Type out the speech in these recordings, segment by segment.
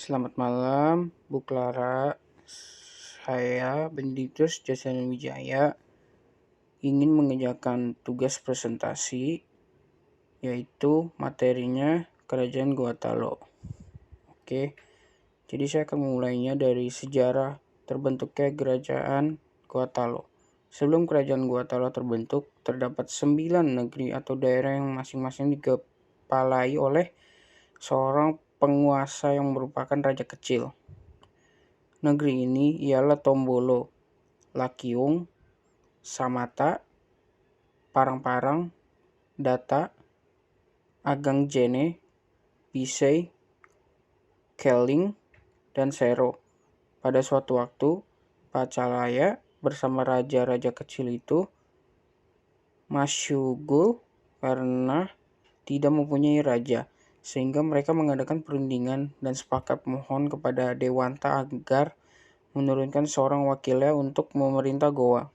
Selamat malam, Bu Clara. Saya Benedictus Jasanewijaya ingin mengerjakan tugas presentasi, yaitu materinya Kerajaan Gua Talo. Oke, jadi saya akan memulainya dari sejarah terbentuknya Kerajaan Gua Talo. Sebelum Kerajaan Gua Talo terbentuk, terdapat 9 negeri atau daerah yang masing-masing dikepalai oleh seorang penguasa yang merupakan raja kecil. Negeri ini ialah Tombolo, Lakiung, Samata, Parang-Parang, Data, Agangjene, Bisei, Keling, dan Sero. Pada suatu waktu, Pacalaya bersama raja-raja kecil itu masyhur karena tidak mempunyai raja, sehingga mereka mengadakan perundingan dan sepakat mohon kepada Dewanta agar menurunkan seorang wakilnya untuk memerintah Goa.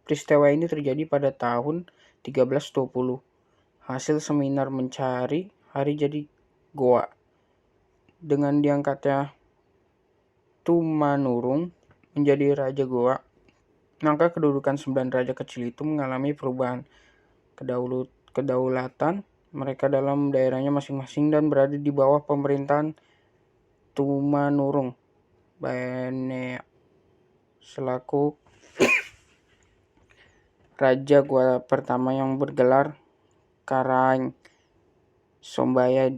Peristiwa ini terjadi pada tahun 1320, hasil seminar mencari hari jadi Goa. Dengan diangkatnya Tumanurung menjadi Raja Goa, maka kedudukan 9 raja kecil itu mengalami perubahan kedaulatan mereka dalam daerahnya masing-masing dan berada di bawah pemerintahan Tumanurung Banea selaku Raja Goa pertama yang bergelar Karaeng Sombaya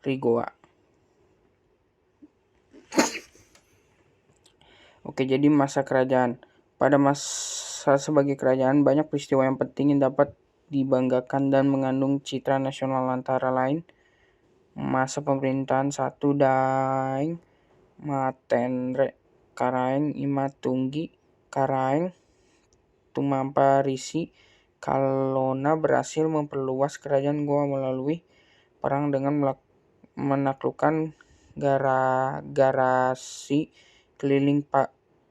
Rigoa. Oke, jadi masa kerajaan. Pada masa sebagai kerajaan, banyak peristiwa yang penting yang dapat dibanggakan dan mengandung citra nasional antara lain masa pemerintahan 1 Daeng Matenre Karaeng Imatunggi Karaeng Tumamparisi Kalona berhasil memperluas kerajaan Goa melalui perang dengan menaklukkan garasi keliling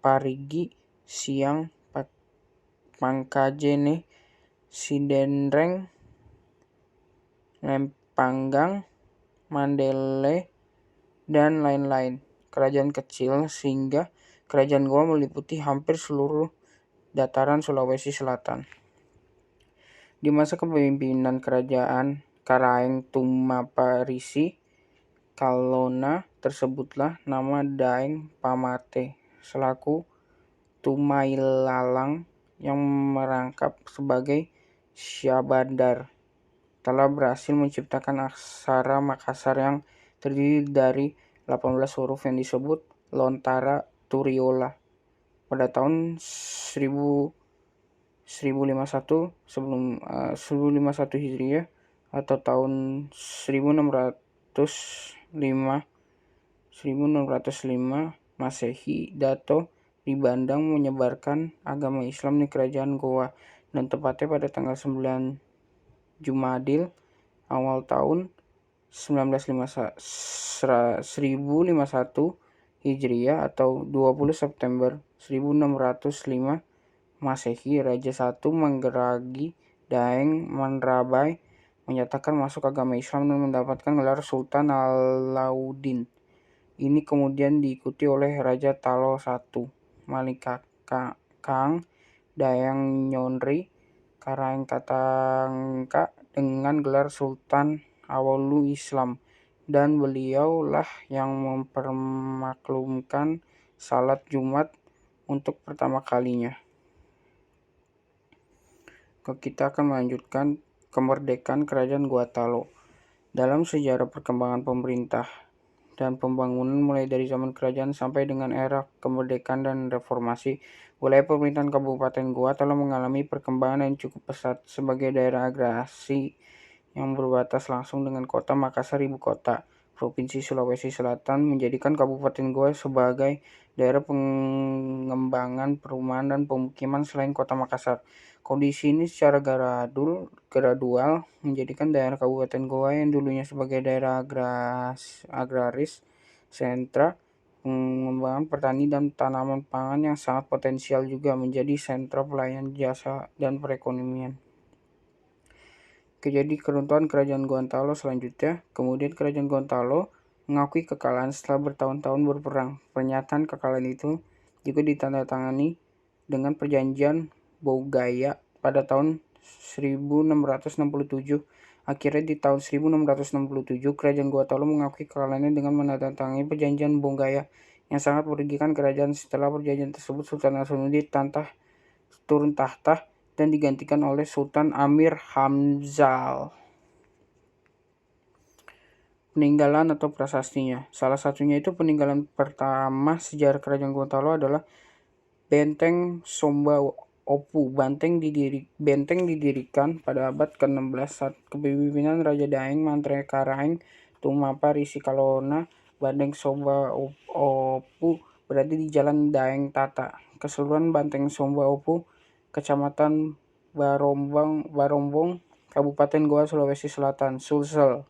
Parigi, Siang, Pangkajene, Sidenreng, Lempanggang, Mandele, dan lain-lain. Kerajaan kecil sehingga kerajaan Goa meliputi hampir seluruh dataran Sulawesi Selatan. Di masa kepemimpinan kerajaan Karaeng Tumaparisi Kalona tersebutlah nama Daeng Pamate selaku Tumailalang yang merangkap sebagai Syabandar telah berhasil menciptakan aksara Makassar yang terdiri dari 18 huruf yang disebut Lontara Turiola. Pada tahun 1051 1051 Hijriah atau tahun 1605 Masehi, Dato di Bandang menyebarkan agama Islam di kerajaan Goa, dan tepatnya pada tanggal 9 Jumadil awal tahun 1051 Hijriah atau 20 September 1605 Masehi, Raja I Manggeragi Daeng Manrabai menyatakan masuk agama Islam dan mendapatkan gelar Sultan Alauddin. Ini kemudian diikuti oleh Raja Talo I Malikakang Dayang Nyonri Karaeng Katangka dengan gelar Sultan Awalu Islam, dan beliaulah yang mempermaklumkan salat Jumat untuk pertama kalinya. Kita akan melanjutkan kemerdekaan kerajaan Gua Talo. Dalam sejarah perkembangan pemerintah dan pembangunan mulai dari zaman kerajaan sampai dengan era kemerdekaan dan reformasi, wilayah pemerintahan Kabupaten Goa Talo mengalami perkembangan yang cukup pesat sebagai daerah agrasi yang berbatas langsung dengan kota Makassar, ibu kota Provinsi Sulawesi Selatan, menjadikan Kabupaten Goa sebagai daerah pengembangan perumahan dan pemukiman selain kota Makassar. Kondisi ini secara gradual menjadikan daerah Kabupaten Goa yang dulunya sebagai daerah agraris, sentra pengembangan pertanian dan tanaman pangan yang sangat potensial, juga menjadi sentra pelayanan jasa dan perekonomian. Jadi keruntuhan kerajaan Gorontalo selanjutnya. Kemudian kerajaan Gorontalo mengakui kekalahan setelah bertahun-tahun berperang. Pernyataan kekalahan itu juga ditandatangani dengan Perjanjian Bogaya pada tahun 1667. Akhirnya di tahun 1667, Kerajaan Gua Talu mengakui kekalahannya dengan menandatangani Perjanjian Bogaya yang sangat merugikan kerajaan. Setelah perjanjian tersebut, Sultan Hasanuddin turun tahta dan digantikan oleh Sultan Amir Hamzah. Peninggalan atau prasastinya. Salah satunya itu peninggalan pertama sejarah Kerajaan Gua Talu adalah Benteng Somba Opu. Benteng didirikan pada abad ke-16 saat kepemimpinan Raja Daeng Mantrekaraeng Tumapa Risikalona. Benteng Somba Opu berada di Jalan Daeng Tata. Keseluruhan Benteng Somba Opu, Kecamatan Barombong, Kabupaten Goa, Sulawesi Selatan, Sulsel.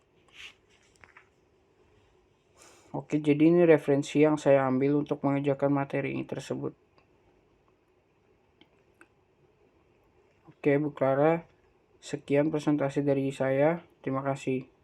Oke, jadi ini referensi yang saya ambil untuk mengerjakan materi ini tersebut. Oke, Bu Clara, sekian presentasi dari saya. Terima kasih.